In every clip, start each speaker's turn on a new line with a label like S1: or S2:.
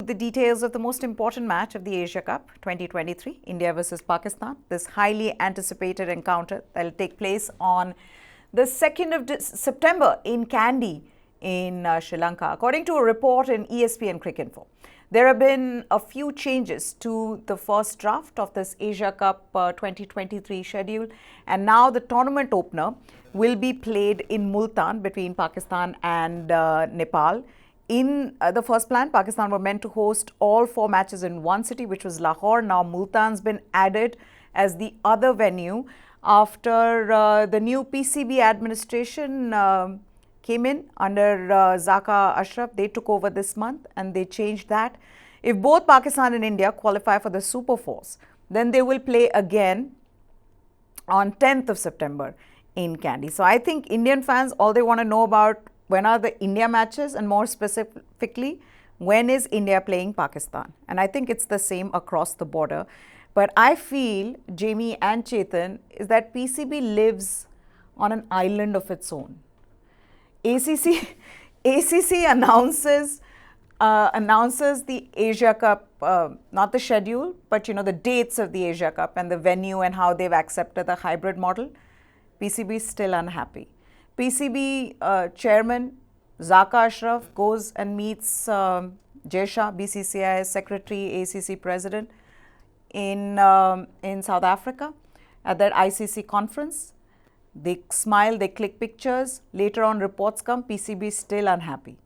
S1: the details of the most important match of the Asia Cup 2023, India versus Pakistan. This highly anticipated encounter that will take place on the 2nd of September in Kandy in Sri Lanka. According to a report in ESPN Cricinfo, there have been a few changes to the first draft of this Asia Cup 2023 schedule, and now the tournament opener will be played in Multan between Pakistan and Nepal. In the first plan, Pakistan were meant to host all 4 matches in one city, which was Lahore. Now Multan's been added as the other venue after the new PCB administration came in under Zaka Ashraf. They took over this month and they changed that. If both Pakistan and India qualify for the Super Force, then they will play again on 10th of September in Kandy. So I think Indian fans, all they want to know about when are the India matches, and more specifically, when is India playing Pakistan? And I think it's the same across the border. But I feel, Jamie and Chetan, is that PCB lives on an island of its own. ACC announces the Asia Cup, not the schedule, but the dates of the Asia Cup and the venue and how they've accepted the hybrid model. PCB is still unhappy. PCB chairman Zaka Ashraf goes and meets Jay Shah, BCCI secretary, ACC president in South Africa at that ICC conference. They smile, they click pictures. Later on, reports come, PCB is still unhappy.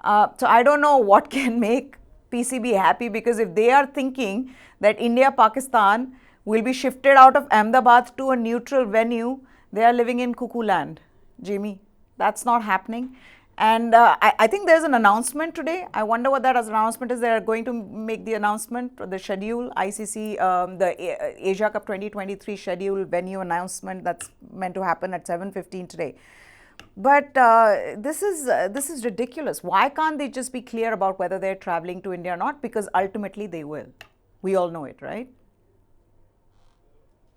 S1: So I don't know what can make PCB happy, because if they are thinking that India-Pakistan will be shifted out of Ahmedabad to a neutral venue, they are living in cuckoo land. Jamie, that's not happening. And I think there's an announcement today. I wonder what that announcement is. They're going to make the announcement, the schedule, ICC, the Asia Cup 2023 schedule, venue announcement that's meant to happen at 7:15 today. But this is ridiculous. Why can't they just be clear about whether they're traveling to India or not? Because ultimately they will. We all know it, right?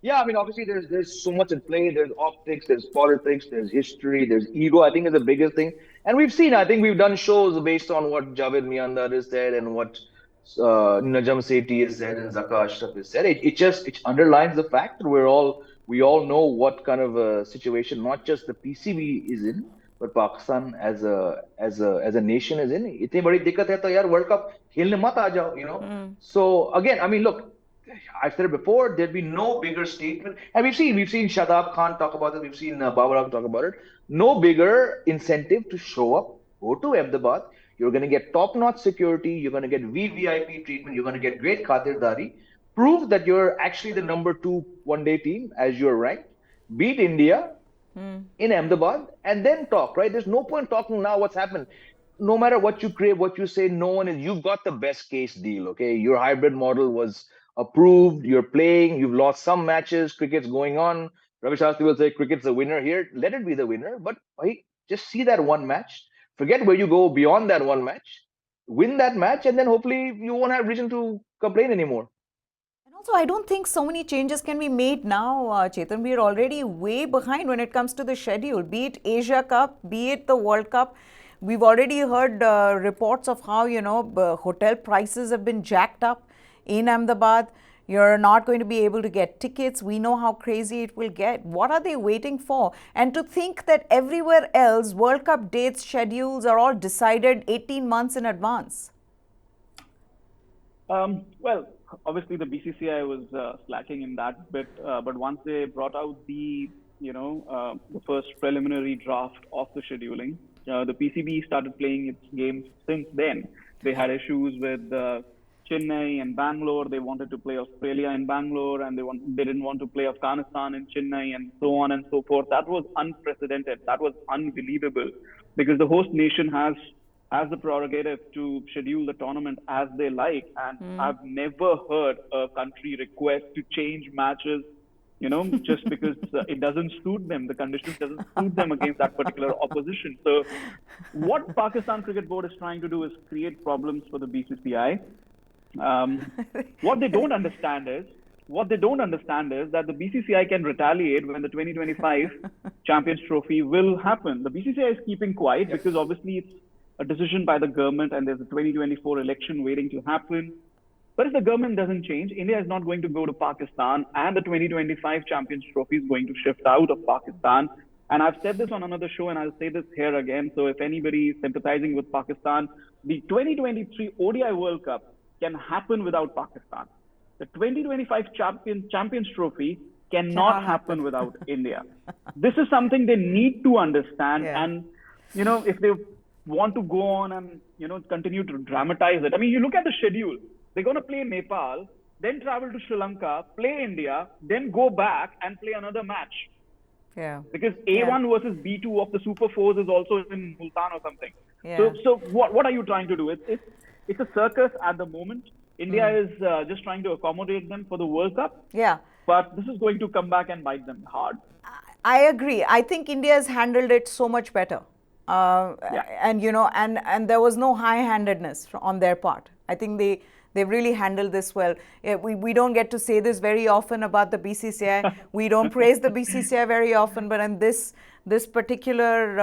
S2: Yeah, I mean, obviously there's so much in play. There's optics, there's politics, there's history, there's ego. I think is the biggest thing. And I think we've done shows based on what Javed Miandar has said and what Najam Sethi has said and Zaka Ashraf has said. It underlines the fact that we all know what kind of a situation not just the PCB is in, but Pakistan as a nation is in. इतनी बड़ी दिक्कत है तो यार World Cup खेलने मत आ जाओ, So again, I mean, look. I've said it before, there'd be no bigger statement. And we've seen Shadab Khan talk about it. We've seen Babar talk about it. No bigger incentive to show up, go to Ahmedabad. You're going to get top-notch security. You're going to get VVIP treatment. You're going to get great khatirdari. Prove that you're actually the number 2 one-day team as you're ranked. Beat India in Ahmedabad and then talk, right? There's no point talking now what's happened. No matter what you crave, what you say, you've got the best case deal, okay? Your hybrid model was approved, you're playing, you've lost some matches, cricket's going on. Ravi Shastri will say cricket's the winner here. Let it be the winner, but just see that one match. Forget where you go beyond that one match. Win that match, and then hopefully you won't have reason to complain anymore.
S1: And also, I don't think so many changes can be made now, Chetan. We are already way behind when it comes to the schedule, be it Asia Cup, be it the World Cup. We've already heard reports of how, hotel prices have been jacked up in Ahmedabad. You're not going to be able to get tickets. We know how crazy it will get. What are they waiting for? And to think that everywhere else, World Cup dates, schedules are all decided 18 months in advance.
S3: Well, obviously the BCCI was slacking in that bit, but once they brought out the first preliminary draft of the scheduling, the PCB started playing its games since then. They had issues with Chennai and Bangalore. They wanted to play Australia in Bangalore, and they didn't want to play Afghanistan in Chennai, and so on and so forth. That was unprecedented. That was unbelievable, because the host nation has the prerogative to schedule the tournament as they like, and I've never heard a country request to change matches, just because it doesn't suit them. The conditions doesn't suit them against that particular opposition. So what Pakistan Cricket Board is trying to do is create problems for the BCCI. What they don't understand is that the BCCI can retaliate when the 2025 Champions Trophy will happen. The BCCI is keeping quiet because obviously a decision by the government and there's a 2024 election waiting to happen. But if the government doesn't change, India is not going to go to Pakistan, and the 2025 Champions Trophy is going to shift out of Pakistan. And I've said this on another show, and I'll say this here again. So if anybody is sympathizing with Pakistan, the 2023 ODI World Cup can happen without Pakistan. The 2025 Champions Trophy cannot happen without India. This is something they need to understand.
S1: Yeah.
S3: And, you know, if they want to go on and, you know, continue to dramatize it. I mean, you look at the schedule. They're going to play Nepal, then travel to Sri Lanka, play India, then go back and play another match.
S1: Yeah.
S3: Because A1 versus B2 of the Super Fours is also in Multan or something.
S1: Yeah.
S3: So what are you trying to do? It's a circus at the moment. India is just trying to accommodate them for the World Cup.
S1: Yeah.
S3: But this is going to come back and bite them hard.
S1: I agree. I think India has handled it so much better. And, you know, and there was no high-handedness on their part. I think they've really handled this well. We don't get to say this very often about the BCCI. We don't praise the BCCI very often, but in this particular,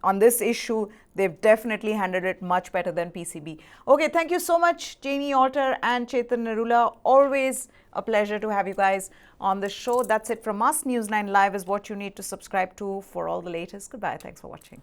S1: on this issue, they've definitely handled it much better than PCB. Okay, thank you so much, Janie Alter and Chetan Narula. Always a pleasure to have you guys on the show. That's it from us. News9 Live is what you need to subscribe to for all the latest. Goodbye. Thanks for watching.